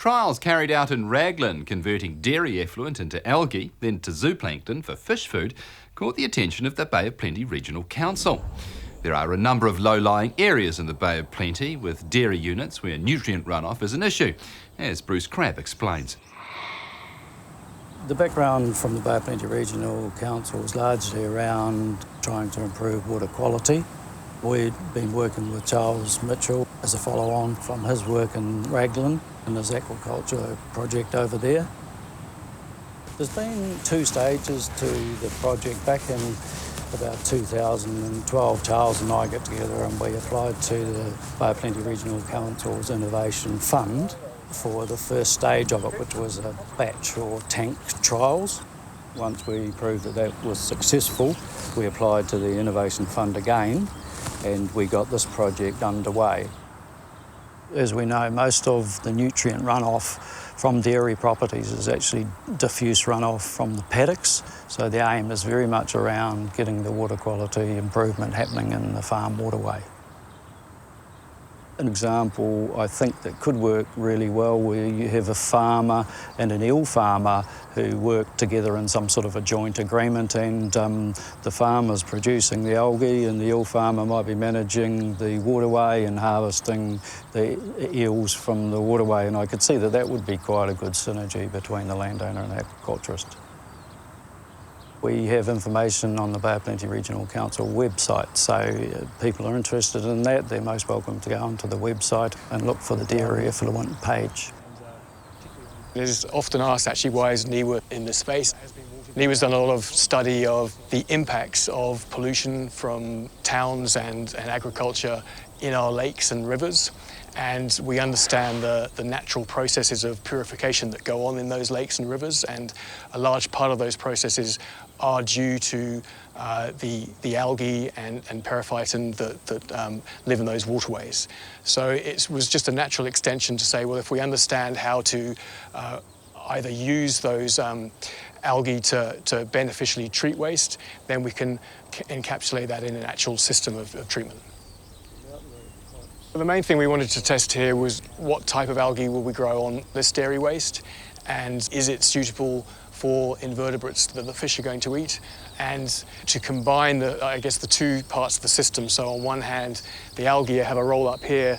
Trials carried out in Raglan converting dairy effluent into algae, then to zooplankton for fish food, caught the attention of the Bay of Plenty Regional Council. There are a number of low-lying areas in the Bay of Plenty with dairy units where nutrient runoff is an issue, as Bruce Crabb explains. The background from the Bay of Plenty Regional Council is largely around trying to improve water quality. We've been working with Charles Mitchell as a follow-on from his work in Raglan and his aquaculture project over there. There's been two stages to the project. Back in about 2012, Charles and I got together and we applied to the Bay of Plenty Regional Council's Innovation Fund for the first stage of it, which was a batch or tank trials. Once we proved that that was successful, we applied to the Innovation Fund again and we got this project underway. As we know, most of the nutrient runoff from dairy properties is actually diffuse runoff from the paddocks, so the aim is very much around getting the water quality improvement happening in the farm waterway. An example I think that could work really well where you have a farmer and an eel farmer who work together in some sort of a joint agreement, and the farmer's producing the algae and the eel farmer might be managing the waterway and harvesting the eels from the waterway, and I could see that that would be quite a good synergy between the landowner and the aquaculturist. We have information on the Bay of Plenty Regional Council website, so if people are interested in that, they're most welcome to go onto the website and look for the dairy effluent page. It is often asked actually why is NIWA in this space. NIWA's done a lot of study of the impacts of pollution from towns and agriculture in our lakes and rivers, and we understand the natural processes of purification that go on in those lakes and rivers, and a large part of those processes are due to the algae and periphyton that live in those waterways. So it was just a natural extension to say, well, if we understand how to either use those algae to beneficially treat waste, then we can encapsulate that in an actual system of treatment. The main thing we wanted to test here was what type of algae will we grow on this dairy waste, and is it suitable for invertebrates that the fish are going to eat, and to combine the two parts of the system. So on one hand, the algae have a role up here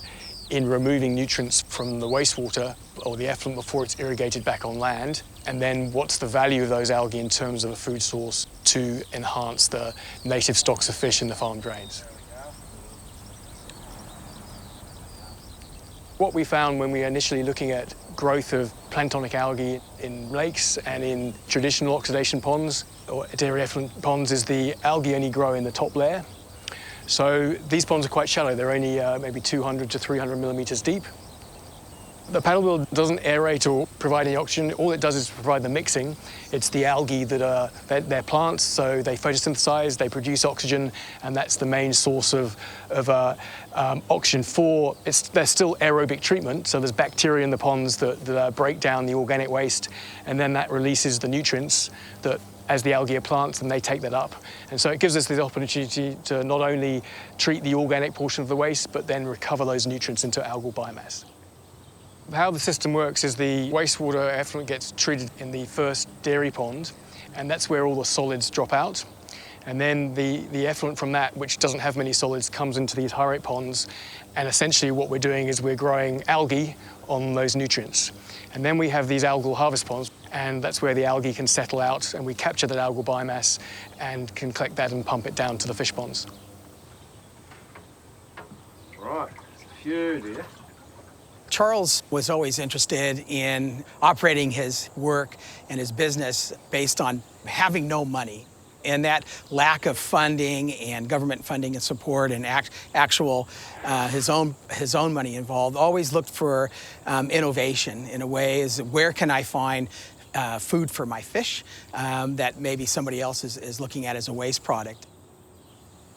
in removing nutrients from the wastewater or the effluent before it's irrigated back on land, and then what's the value of those algae in terms of a food source to enhance the native stocks of fish in the farm drains. What we found when we were initially looking at growth of planktonic algae in lakes and in traditional oxidation ponds or dairy effluent ponds is the algae only grow in the top layer. So these ponds are quite shallow. They're only maybe 200 to 300 millimeters deep. The paddle wheel doesn't aerate or provide any oxygen. All it does is provide the mixing. It's the algae they're plants, so they photosynthesize, they produce oxygen, and that's the main source of oxygen for. They're still aerobic treatment, so there's bacteria in the ponds that break down the organic waste, and then that releases the nutrients that, as the algae are plants, and they take that up. And so it gives us the opportunity to not only treat the organic portion of the waste, but then recover those nutrients into algal biomass. How the system works is the wastewater effluent gets treated in the first dairy pond, and that's where all the solids drop out. And then the effluent from that, which doesn't have many solids, comes into these high rate ponds, and essentially what we're doing is we're growing algae on those nutrients. And then we have these algal harvest ponds, and that's where the algae can settle out, and we capture that algal biomass and can collect that and pump it down to the fish ponds. Right, a few there. Charles was always interested in operating his work and his business based on having no money. And that lack of funding and government funding and support and actual his own money involved, always looked for innovation in a way is where can I find food for my fish that maybe somebody else is looking at as a waste product.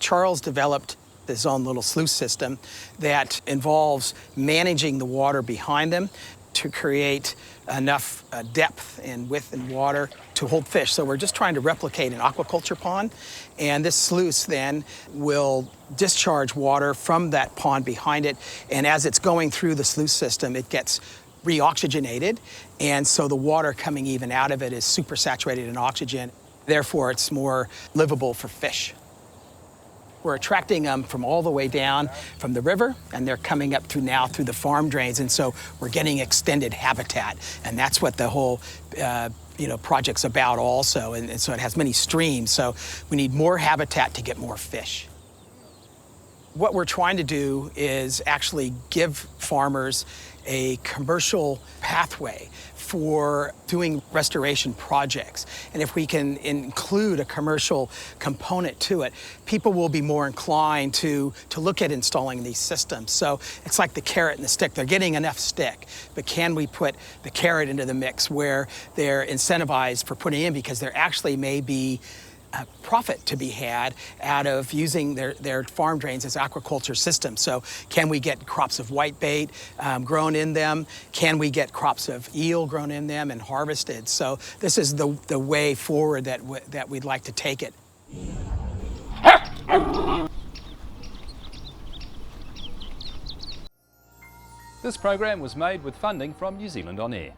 Charles developed his own little sluice system that involves managing the water behind them to create enough depth and width in water to hold fish. So we're just trying to replicate an aquaculture pond, and this sluice then will discharge water from that pond behind it, and as it's going through the sluice system, it gets reoxygenated, and so the water coming even out of it is super saturated in oxygen. Therefore, it's more livable for fish. We're attracting them from all the way down from the river, and they're coming up through the farm drains, and so we're getting extended habitat, and that's what the whole project's about also, and so it has many streams, so we need more habitat to get more fish. What we're trying to do is actually give farmers a commercial pathway for doing restoration projects. And if we can include a commercial component to it, people will be more inclined to look at installing these systems. So it's like the carrot and the stick. They're getting enough stick, but can we put the carrot into the mix where they're incentivized for putting in, because there actually may be a profit to be had out of using their farm drains as aquaculture systems. So can we get crops of whitebait grown in them? Can we get crops of eel grown in them and harvested? So this is the way forward that we'd like to take it. This program was made with funding from New Zealand On Air.